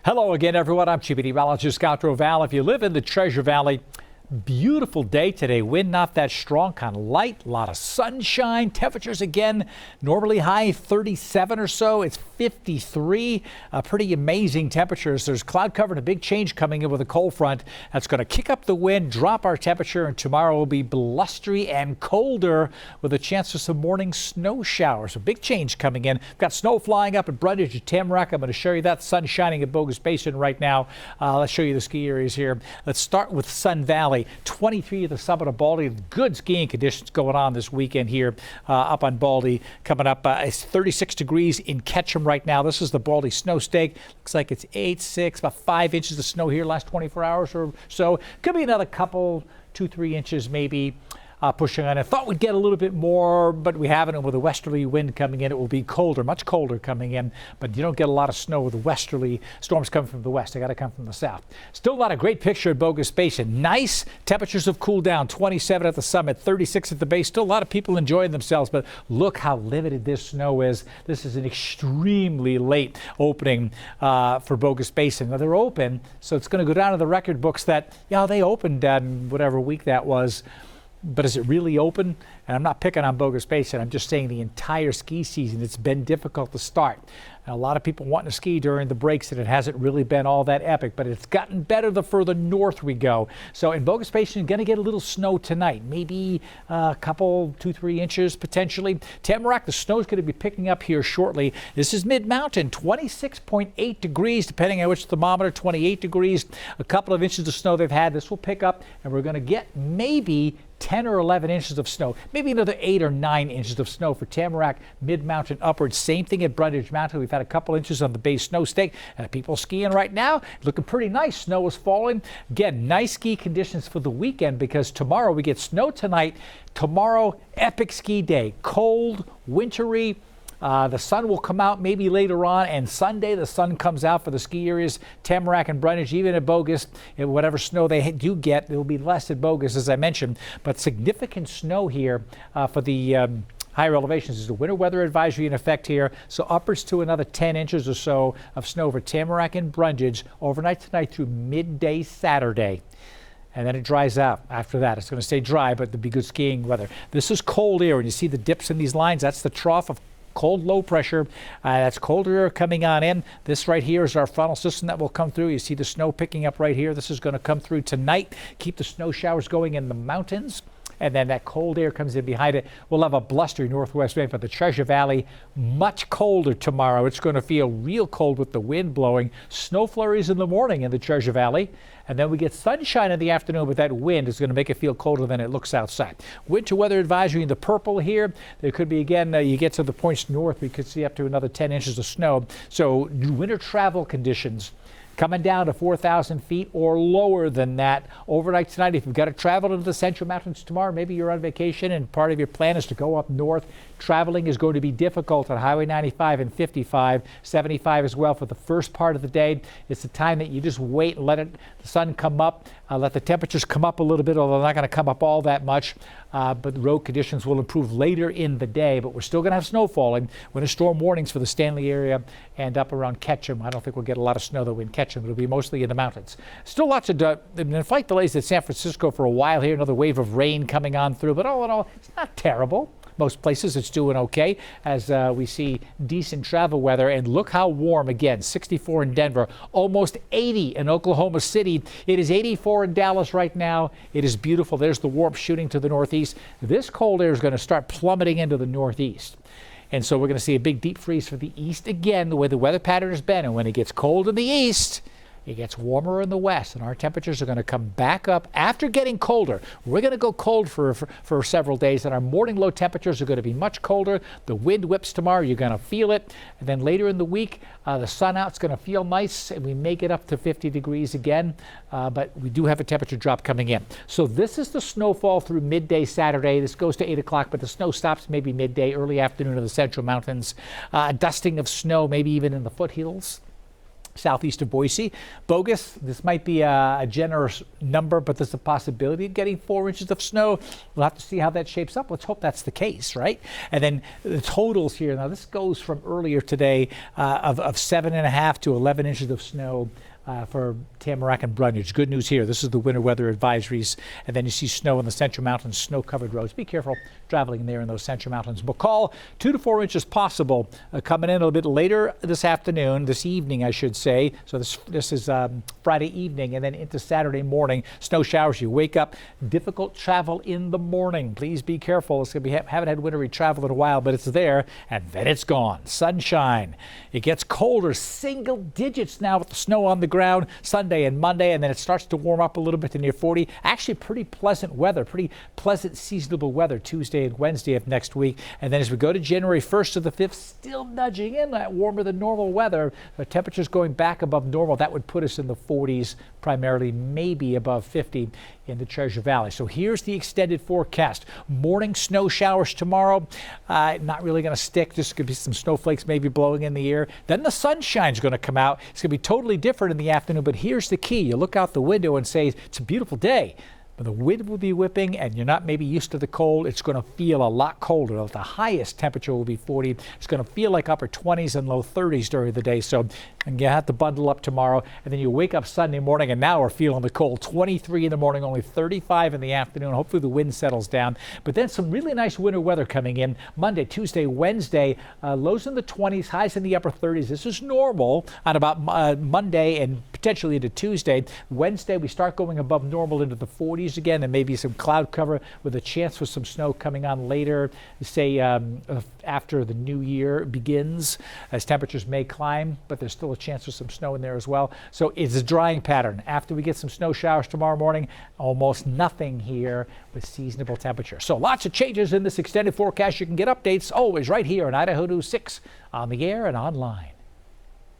Hello again, everyone. I'm Chief Meteorologist Scott Dorval. If you live in the Treasure Valley, beautiful day today. Wind not that strong, kind of light, a lot of sunshine. Temperatures again, normally high 37 or so. It's 53. Pretty amazing temperatures. There's cloud cover and a big change coming in with a cold front. That's going to kick up the wind, drop our temperature, and tomorrow will be blustery and colder with a chance for some morning snow showers. A big change coming in. We've got snow flying up at Brundage and Tamarack. I'm going to show you that. Sun shining at Bogus Basin right now. Let's show you the ski areas here. Let's start with Sun Valley. 23 at the summit of Baldy. Good skiing conditions going on this weekend here up on Baldy. Coming up, it's 36 degrees in Ketchum right now. This is the Baldy snow stake. Looks like it's 8, 6, about 5 inches of snow here last 24 hours or so. Could be another couple, 2-3 inches maybe. Pushing on. I thought we'd get a little bit more, but we haven't. And with a westerly wind coming in, it will be colder, much colder coming in. But you don't get a lot of snow with the westerly storms coming from the west. They got to come from the south. Still not a great picture at Bogus Basin. Nice temperatures have cooled down. 27 at the summit, 36 at the base. Still a lot of people enjoying themselves, but look how limited this snow is. This is an extremely late opening for Bogus Basin. Now they're open, so it's going to go down to the record books that, yeah, they opened whatever week that was. But is it really open? And I'm not picking on Bogus Basin. I'm just saying the entire ski season, it's been difficult to start. And a lot of people wanting to ski during the breaks, and it hasn't really been all that epic, but it's gotten better the further north we go. So in Bogus Basin, you're going to get a little snow tonight, maybe a couple, 2-3 inches potentially. Tamarack, the snow is going to be picking up here shortly. This is mid-mountain, 26.8 degrees, depending on which thermometer, 28 degrees. A couple of inches of snow they've had. This will pick up, and we're going to get maybe 10 or 11 inches of snow, maybe another 8 or 9 inches of snow for Tamarack, mid-mountain upwards. Same thing at Brundage Mountain. We've had a couple inches on the base snow stake, and people skiing right now. Looking pretty nice. Snow is falling. Again, nice ski conditions for the weekend because tomorrow we get snow tonight. Tomorrow, epic ski day. Cold, wintry. The sun will come out maybe later on, and Sunday the sun comes out for the ski areas, Tamarack and Brundage, even at Bogus. Whatever snow they do get, it will be less at Bogus, as I mentioned, but significant snow here for the higher elevations. Is the winter weather advisory in effect here, so upwards to another 10 inches or so of snow for Tamarack and Brundage overnight tonight through midday Saturday. And then it dries out after that. It's going to stay dry, but there'll be good skiing weather. This is cold air, and you see the dips in these lines. That's the trough of cold low pressure. That's colder air coming on in. This right here is our frontal system that will come through. You see the snow picking up right here. This is going to come through tonight. Keep the snow showers going in the mountains. And then that cold air comes in behind it. We'll have a blustery northwest wind, but the Treasure Valley, much colder tomorrow. It's going to feel real cold with the wind blowing. Snow flurries in the morning in the Treasure Valley. And then we get sunshine in the afternoon, but that wind is going to make it feel colder than it looks outside. Winter weather advisory in the purple here. There could be, again, you get to the points north, we could see up to another 10 inches of snow. So winter travel conditions coming down to 4,000 feet or lower than that overnight tonight. If you've got to travel into the Central Mountains tomorrow, maybe you're on vacation and part of your plan is to go up north. Traveling is going to be difficult on Highway 95 and 55, 75 as well for the first part of the day. It's the time that you just wait and let the sun come up, let the temperatures come up a little bit, although they're not going to come up all that much. But the road conditions will improve later in the day, but we're still going to have snow falling. Winter storm warnings for the Stanley area and up around Ketchum. I don't think we'll get a lot of snow though in Ketchum. It'll be mostly in the mountains. Still lots of flight delays at San Francisco for a while here. Another wave of rain coming on through, but all in all, it's not terrible. Most places it's doing okay as we see decent travel weather. And look how warm again, 64 in Denver, almost 80 in Oklahoma City. It is 84 in Dallas right now. It is beautiful. There's the warmth shooting to the northeast. This cold air is going to start plummeting into the northeast. And so we're going to see a big deep freeze for the east again, the way the weather pattern has been. And when it gets cold in the east, it gets warmer in the west, and our temperatures are going to come back up after getting colder. We're going to go cold for several days, and our morning low temperatures are going to be much colder. The wind whips tomorrow. You're going to feel it. And then later in the week, the sun out's going to feel nice, and we may get up to 50 degrees again, but we do have a temperature drop coming in. So this is the snowfall through midday Saturday. This goes to 8 o'clock, but the snow stops maybe midday, early afternoon in the Central Mountains. Dusting of snow, maybe even in the foothills. southeast of Boise. Bogus, this might be a generous number, but there's a possibility of getting 4 inches of snow. We'll have to see how that shapes up. Let's hope that's the case, right? And then the totals here. Now, this goes from earlier today of 7.5 to 11 inches of snow for Tamarack and Brundage. Good news here. This is the winter weather advisories. And then you see snow in the Central Mountains, snow-covered roads. Be careful traveling there in those Central Mountains. McCall, 2 to 4 inches possible coming in a little bit later this afternoon, this evening, I should say. So this is Friday evening and then into Saturday morning. Snow showers. You wake up. Difficult travel in the morning. Please be careful. It's going to be haven't had wintry travel in a while, but it's there and then it's gone. Sunshine. It gets colder. Single digits now with the snow on the ground Sunday and Monday, and then it starts to warm up a little bit to near 40. Actually, pretty pleasant weather, pretty pleasant seasonable weather Tuesday and Wednesday of next week. And then as we go to January 1st to the 5th, still nudging in that warmer than normal weather. The temperatures going back above normal. That would put us in the 40s, primarily maybe above 50 in the Treasure Valley. So here's the extended forecast. Morning snow showers tomorrow. Not really going to stick. Just going to be some snowflakes maybe blowing in the air. Then the sunshine's going to come out. It's going to be totally different in the afternoon. But here's the key. You look out the window and say, it's a beautiful day. But the wind will be whipping and you're not maybe used to the cold. It's going to feel a lot colder. The highest temperature will be 40. It's going to feel like upper 20s and low 30s during the day. So you have to bundle up tomorrow. And then you wake up Sunday morning and now we're feeling the cold. 23 in the morning, only 35 in the afternoon. Hopefully the wind settles down. But then some really nice winter weather coming in Monday, Tuesday, Wednesday. Lows in the 20s, highs in the upper 30s. This is normal on about Monday and potentially into Tuesday. Wednesday, we start going above normal into the 40s again, and maybe some cloud cover with a chance for some snow coming on later, say after the new year begins, as temperatures may climb, but there's still a chance for some snow in there as well. So it's a drying pattern. After we get some snow showers tomorrow morning, almost nothing here with seasonable temperature. So lots of changes in this extended forecast. You can get updates always right here on Idaho News 6 on the air and online.